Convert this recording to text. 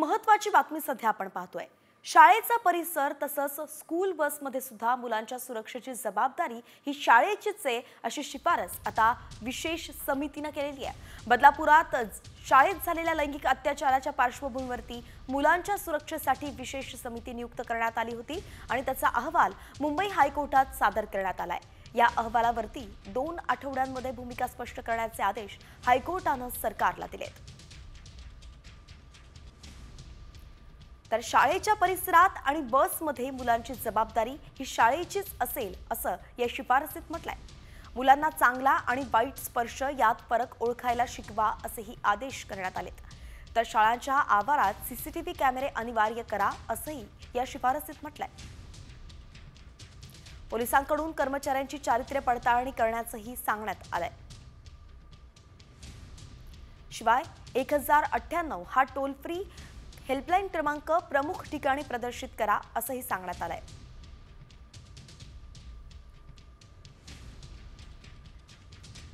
महत्त्वाची बातमी सध्या आपण पाहतोय। शाळेचा परिसर तसंच स्कूल बसमध्ये सुद्धा मुलांच्या सुरक्षेची जबाबदारी ही शाळेचीच आहे अशी शिफारस आता विशेष समितीने केलेली आहे। बदलापुरात शाळेत झालेल्या लैंगिक अत्याचाराच्या पार्श्वभूमीवरती मुलांच्या सुरक्षेसाठी विशेष समिती नियुक्त करण्यात आली होती आणि त्याचा अहवाल मुंबई हायकोर्टात सादर करण्यात आलाय। या अहवालावरती 2 आठवड्यांमध्ये भूमिका स्पष्ट करण्याचे आदेश हायकोर्टाने सरकारला दिलेत। तर शाळेच्या परिसरात आणि बसमध्ये मुलांची जबाबदारी ही शाळेचीच असेल असं या शिफारसीत म्हटलंय। मुलांना चांगला आणि वाईट स्पर्श यात फरक ओळखायला शिकवा असेही आदेश करण्यात आलेत। तर शाळांच्या आवारात सीसीटीव्ही कॅमेरे अनिवार्य करा असंही या शिफारसीत म्हटलंय। पोलिसांकडून कर्मचाऱ्यांची चारित्र्य पडताळणी करण्याचंही सांगण्यात आलंय। शिवाय 1098 हा टोल फ्री हेल्पलाईन क्रमांक प्रमुख ठिकाणी प्रदर्शित करा असंही सांगण्यात आलंय।